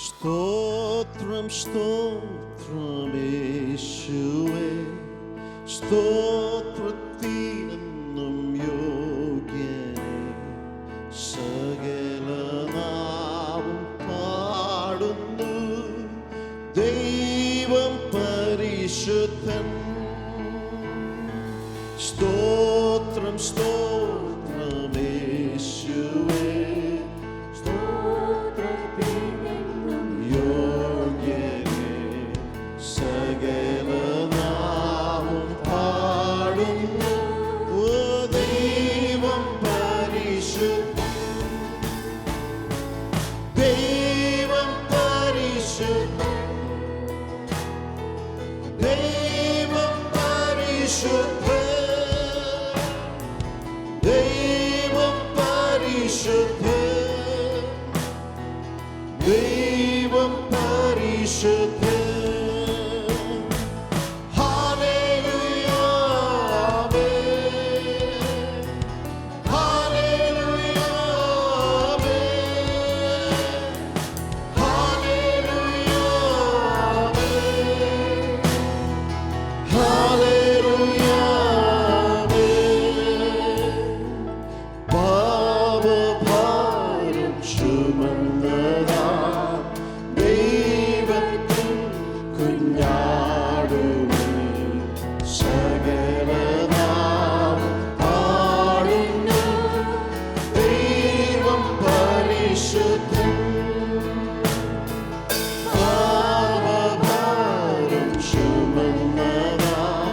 സ്തോത്രം സ്തോത്രം യേശുവേ, സ്തോത്രത്തിനെന്നും യോഗ്യനേ. സകല നാവും പാടുന്നു ദൈവം പരിശുദ്ധൻ. സ്തോത്രം സ്തോത്രം യേശുവേ, സ്തോത്രത്തിനെന്നും യോഗ്യനേ. സകല നാവും പാടുന്നു ദൈവം പരിശുദ്ധൻ. ദൈവം പരിശുദ്ധൻ, ദൈവം പരിശുദ്ധൻ, ദൈവം പരിശുദ്ധൻ, ദൈവം പരിശുദ്ധൻ. ഹല്ലേലൂയ ആമേൻ, ഹല്ലേലൂയ ആമേൻ, ഹല്ലേലൂയ ആമേൻ, ഹല്ലേലൂയ ആമേൻ. പാപഭാരം ചുമന്നതാം ദൈവത്തിൻ കുഞ്ഞാടുമേ, സകല നാവും പാടുന്നു ദൈവം പരിശുദ്ധൻ. പാപഭാരം ചുമന്നതാം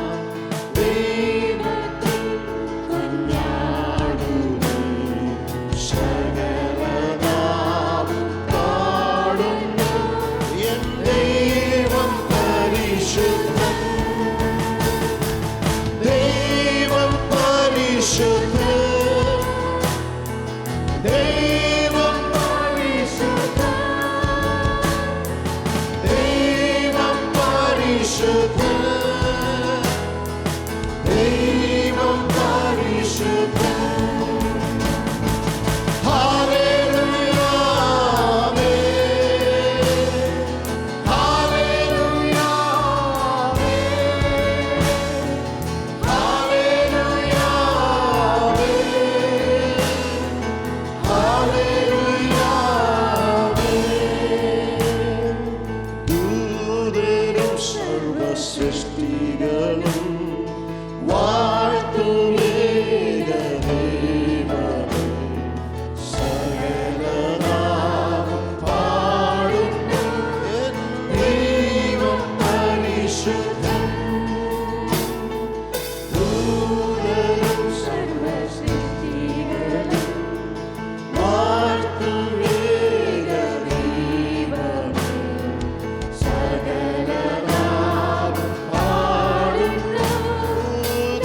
ദൈവത്തിൻ കുഞ്ഞാടുമേ, സകല നാവും പാടുന്നു എൻ ദൈവം പരിശുദ്ധൻ. ദൈവം പരിശുദ്ധൻ, ദൈവം പരിശുദ്ധൻ, ദൈവം പരിശുദ്ധൻ, ദൈവം പരിശുദ്ധൻ. ഹല്ലേലൂയ ആമേൻ, ഹല്ലേലൂയ ആമേൻ, ഹല്ലേലൂയ ആമേൻ, ഹല്ലേലൂയ ആമേൻ. ദൂതരും സർവ്വസൃഷ്ടികളും വാഴ്ത്തുമേക ദൈവമേ, സകല നാവും പാടുന്നു എൻ ദൈവം പരിശുദ്ധൻ. ദൂതരും സർവ്വസൃഷ്ടികളും വാഴ്ത്തുമേക ദൈവമേ, സകല നാവും പാടുന്നു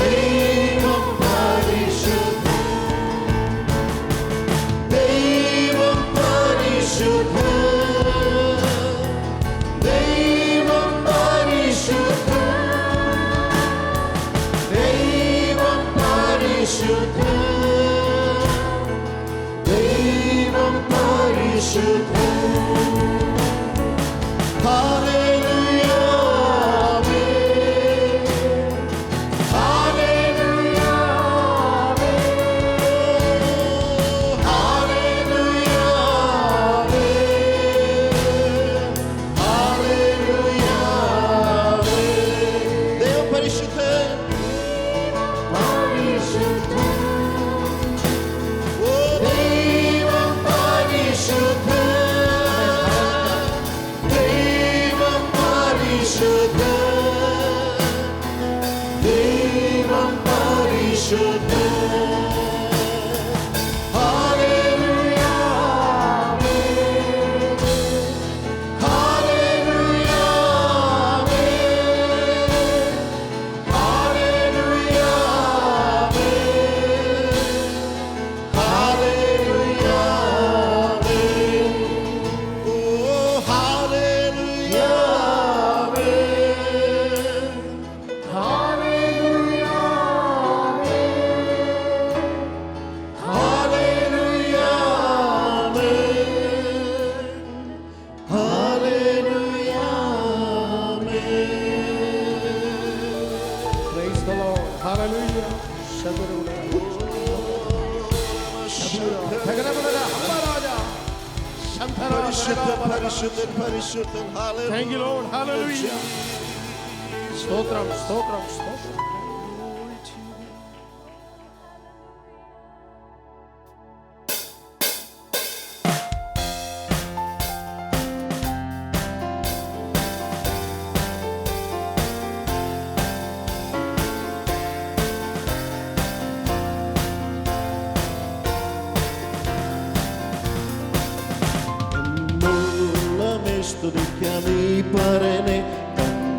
ദൈവം പരിശുദ്ധൻ. ദൈവം പരിശുദ്ധൻ, ദൈവം പരിശുദ്ധൻ, ദൈവം പരിശുദ്ധൻ, ദൈവം പരിശുദ്ധൻ. ഹല്ലേലൂയ ആമേൻ, ഹല്ലേലൂയ ആമേൻ, ഹല്ലേലൂയ ആമേൻ, ഹല്ലേലൂയ ആമേൻ. ദൈവം പരിശുദ്ധൻ, പരിശുദ്ധൻ, ഓ ദൈവം പരിശുദ്ധൻ, പരിശുദ്ധൻ പരിശുദ്ധൻ പരിശുദ്ധൻ. Thank you, Lord. Hallelujah. സ്തോത്രം സ്തോത്രം സ്തോത്രം. സ്തുതിക്കാം ഈ പരനെ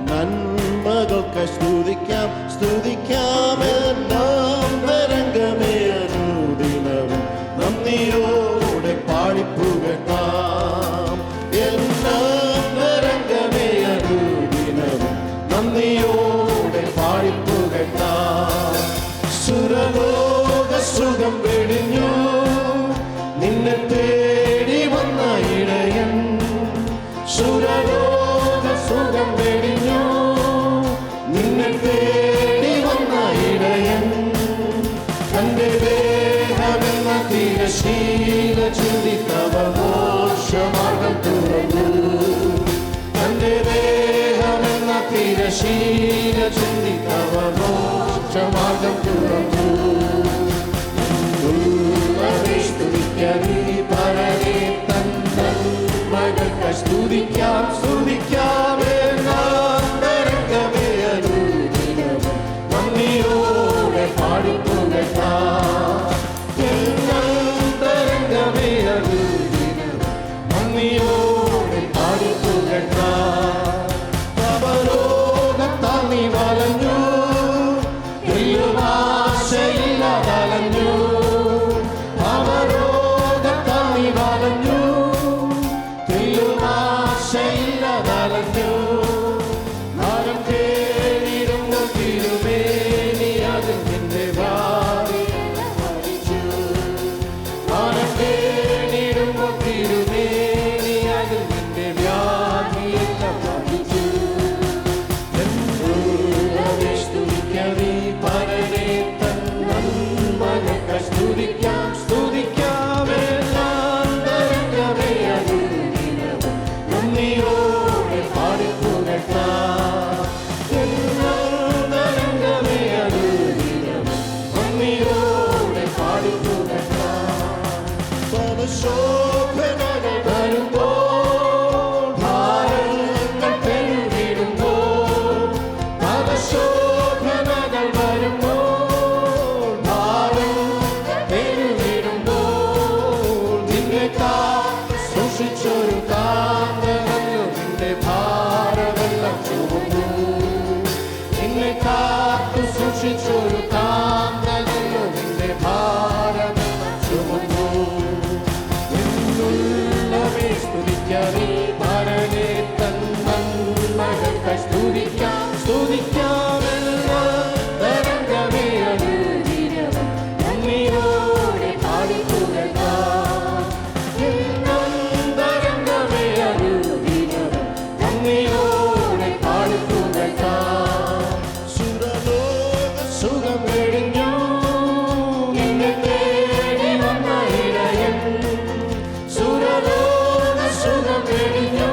നന്മകൾക്കായി സ്തുതിക്കാം സ്തുതിക്കാം എന്നാന്തരംഗമേ അനുദിനവും നന്ദിയോടെ പാടിപ്പുകഴ്ത്താം എന്നാന്തരംഗമേ അനുദിനവും നന്ദിയോടെ പാടിപ്പുകഴ്ത്താം. സുരലോക സുഖം വെടിഞ്ഞു നിന്നെ തേടി വന്ന ഇടയൻ സുരലോക സുഖം വെടിഞ്ഞു നിന്നെ തേടി വന്ന ഇടയൻ തന്റെ ദേഹമെന്ന തിരശീല ചിന്തിത്തവ മോക്ഷമാർഗം തുറന്നു തന്റെ ദേഹമെന്ന തിരശീല ചിന്തിത്തവ മോക്ഷമാർഗം തുറന്നു. സ്തുതിക്കീ പരനെ തന്മകൾക്കായി സ്തുതിക്കാം സ്തുതിക്കാം എന്നാന്തരംഗമേ അനുദിനവും നന്ദിയോടെ പാടിപ്പുകഴ്ത്താം എന്നാന്തരംഗമേ അനുദിനവും നന്ദിയോടെ പാടിപ്പുകഴ്ത്താം. പാപരോഗത്താൽ നീ വലഞ്ഞു ആശയില്ലാതലഞ്ഞു പാപരോഗത്താൽ നീ വലഞ്ഞു ആശയില്ലാതലഞ്ഞു ഭാരം കേറിയിരുന്നു തിരുമേനി അതിൽ നിന്റെ ഭാരം കേറിയിരുന്നു തിരുമേനി അതിൽ നിന്റെ വ്യാധിയെല്ലാം ബാധിച്ചു. സ്തുതിക്കീ പരനെ തന്മകൾക്കായി സ്തുതിക്കാം സ്തുതിക്കാം എന്നാന്തരംഗമേ അനുദിനവും നന്ദിയോടെ പാടിപ്പുകഴ്ത്താം എന്നാന്തരംഗമേ അനുദിനവും നന്ദിയോടെ പാടിപ്പുകഴ്ത്താം. പരശോഭനകൾ വരുമ്പോൾ ഭാരങ്ങൾ പെരുകിടുമ്പോൾ പരശോഭനകൾ വരുമ്പോൾ ഭാരങ്ങൾ പെരുകിടുമ്പോൾ നിന്നെ കാത്ത് സൂക്ഷിച്ചൊരു കാന്തനല്ലോ നിന്റെ ഭാരമെല്ലാം ചുമന്നു നിന്നെ കാത്തു സൂക്ഷിച്ചൊരു കാന്തനല്ലോ നിന്റെ ഭാരമെല്ലാം ചുമന്നു. എന്നുള്ളവേ സ്തുതിക്കീ പരനെ തന്മകൾക്കായി സ്തുതിക്കാം സ്തുതിക്കാം എന്നാന്തരംഗമേ അനുദിനവും നന്ദിയോടെ പാടിപ്പുകഴ്ത്താം എന്നാന്തരംഗമേ അനുദിനവും നന്ദിയോടെ പാടിപ്പുകഴ്ത്താം. സുരലോക സുഖം വെടിഞ്ഞു നിന്നെ തേടി വന്ന ഇടയൻ സുരലോക സുഖം വെടിഞ്ഞു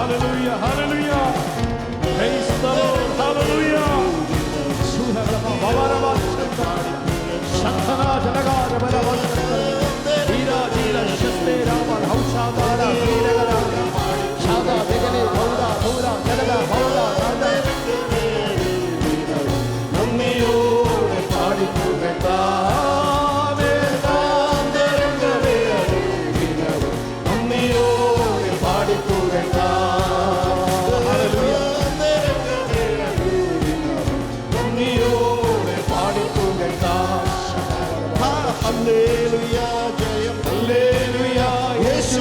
hallelujah, hallelujah. Praise the Lord, hallelujah. Suharama Bavarama Shantana Janagara Baravana Dira Dira Shasthe Rama Haushavara Viragara Shada Begane Bauda Bauda Jagada Bauda Rada Nammiyodu Paadi Pugata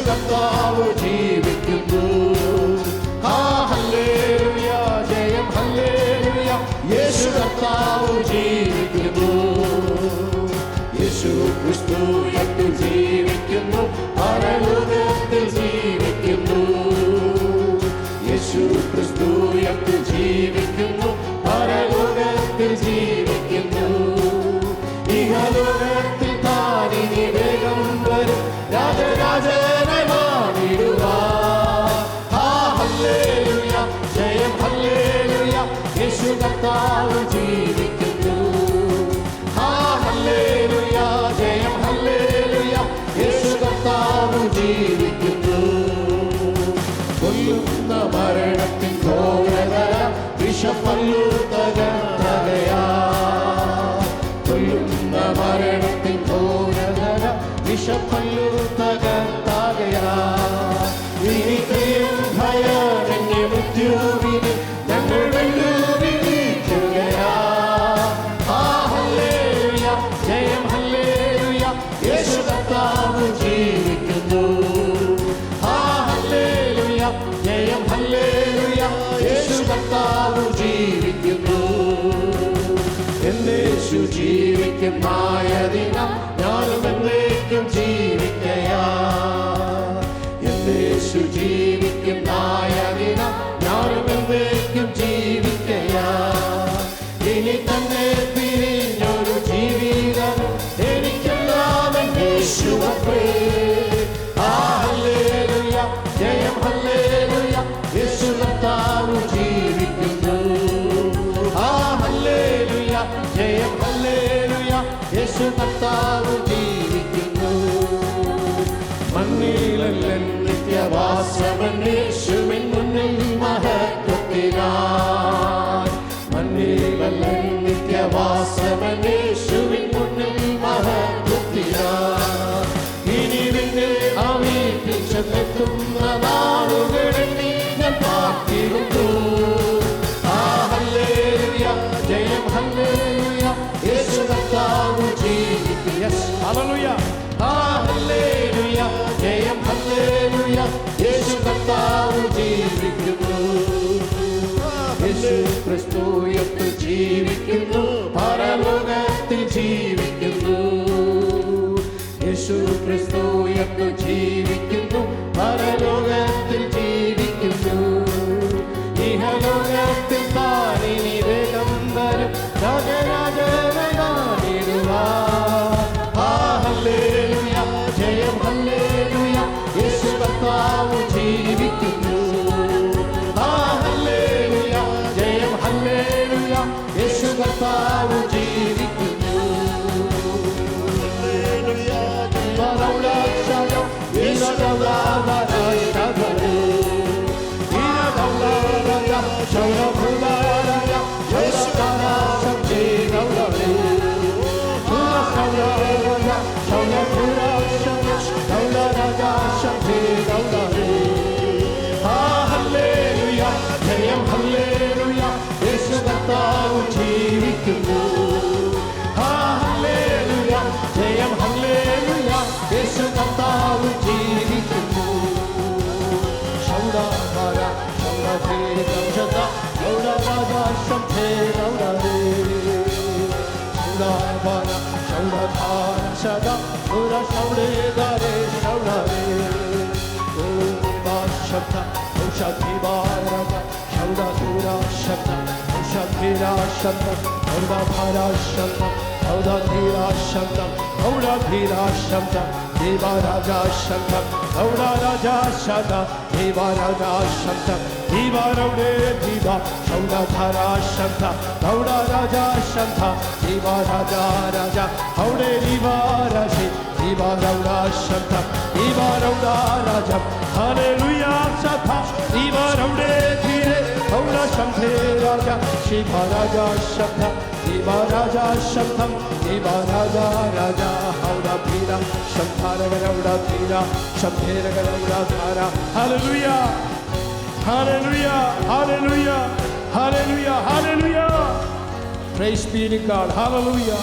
കർത്താവ് ജീവിക്കുന്നു. ഹല്ലേലൂയ ജയം ഹല്ലേലൂയ യേശു കർത്താവ് ജീവിക്കുന്നു. യേശു ക്രിസ്തു യത്തിൽ ജീവിക്കുന്നു, പരലോകത്തിൽ ജീവിക്കുന്നു. യേശു ക്രിസ്തു യത്തിൽ ജീവിക്കുന്നു, പരലോകത്തിൽ ജീവിക്കുന്നു. ഇഹലോകത്തിൽ താനിനി വേഗം വരും രാജരാജനായി വാണിടുവാൻ. ഹല്ലേലൂയ ജയം ഹല്ലേലൂയ യേശു കർത്താവ് ജീവിക്കുന്നു. ഹല്ലേലൂയ ജയം ഹല്ലേലൂയ യേശു കർത്താവ് ജീവിക്കുന്നു. കൊല്ലുന്ന മരണത്തിൻ ഘോരതര വിഷപ്പല്ലു തകർത്തകയാ. കൊല്ലുന്ന മരണത്തിൻ ഘോരതര വിഷപ്പല്ലു തകർത്തകയാ. ഇനിയും ഭയമെന്നെ മൃത്യുവിനെ ഞങ്ങൾ വെല്ലുവിളിക്കുകയാ. ഹല്ലേലൂയ ജയം ഹല്ലേലൂയ യേശു കർത്താവ് ജീവിക്കുന്നു. ഹല്ലേലൂയ ജയം ഹല്ലേലൂയ യേശു കർത്താവ് ജീവിക്കുന്നു. എന്നേശു ജീവിക്കുമായതിനാൽ ഞാനും എന്നേക്കും ജീവിക്കയാ. എന്നേശു ജീവിക്കുമായതിനാൽ ഞാനും എന്നേക്കും ജീവിക്കയാ. ഇനി തന്നെ പിരിഞ്ഞൊരു ജീവിതം എനിക്കെല്ലാം യേശുവേ. ഹല്ലേലൂയ ജയം ഹല്ലേലൂയ യേശു കർത്താവ് ജീവിക്കുന്നു. ഹല്ലേലൂയ ജയം ഹല്ലേലൂയ യേശു കർത്താവ് ജീവിക്കുന്നു. മണ്ണിലല്ലൻ നിത്യവാസവൻ യേശുവിൻ മുന്നിൽ മഹത്വത്തിനായി. മണ്ണിലല്ലൻ നിത്യവാസവൻ യേശുവിൻ മുന്നിൽ മഹത്വത്തിനായി. ഇനി പിന്നെ വീട്ടിൽ ചെന്നെത്തുന്ന നാളുകളെണ്ണി ഞാൻ പാർത്തിരുന്നു. ഹല്ലേലൂയ ജയം ഹല്ലേലൂയ യേശു കർത്താവ് ജീവിക്കുന്നു. Yes hallelujah. ഹല്ലേലൂയ ജയം ഹല്ലേലൂയ യേശു കർത്താവ് ജീവിക്കുന്നു. യേശു ക്രിസ്തു യത്തിൽ ജീവിക്കുന്നു, പരലോകത്തിൽ ജീവിക്കുന്നു. യേശു ക്രിസ്തു യത്തിൽ ജീവിക്കുന്നു, പരലോകത്തിൽ ജീവിക്കുന്നു. ഇഹലോകത്തിൽ താനിനി വേഗം വരും രാജരാജനായി വാണിടുവാൻ. ഹല്ലേലൂയ ജയം ഹല്ലേലൂയ യേശു കർത്താവ് ജീവിക്കുന്നു. ഹല്ലേലൂയ ജയം ഹല്ലേലൂയ യേശു കർത്താവ് ജീവിക്കുന്നു. ഹല്ലേലൂയ ജയം ഹല്ലേലൂയ യേശു കർത്താവ് ജീവിക്കുന്നു. ഹല്ലേലൂയ ജയം ഹല്ലേലൂയ യേശു കർത്താവ് ജീവിക്കുന്നു. ശൗഡാബാര ശൗഡാധേ ഗംജത ശൗഡാബാര ശംഭേ ഗൗഡാരേ. ശൗഡാബാര ശൗഡാധാര ശദാ പുര ശൗഡേദാരേ ശൗഡാരേ. ഓ ശബ്ദ ഔഷധിവാരക ശൗഡാധൂര ശബ്ദ ഔഷധീര ശബ്ദ ഔഷധാര ശബ്ദ ഔഷധീര ശബ്ദ ഔഷധീര ശബ്ദ Devaraja Shantam, Laura Raja Shada, Devaraja Shantam, Devaraude Diva, Shaudadhara Shanta, Laura Raja Shanta, Devaraja Raja, Haude Diva Rashi, Devarauda Shanta, Devarauda Raja, Hallelujah Shata, Devaraude Dire, Laura Shante Raja, Shiva Raja Shanta, Devaraja Shantam, Devaraja Raja, Hauda Pira, Shantara Gauda Pira, Shantera Gauda Dhara. Hallelujah! Hallelujah! Hallelujah! Hallelujah! Hallelujah! Praise be to God. Hallelujah!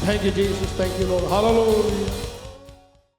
Thank you, Jesus. Thank you, Lord. Hallelujah!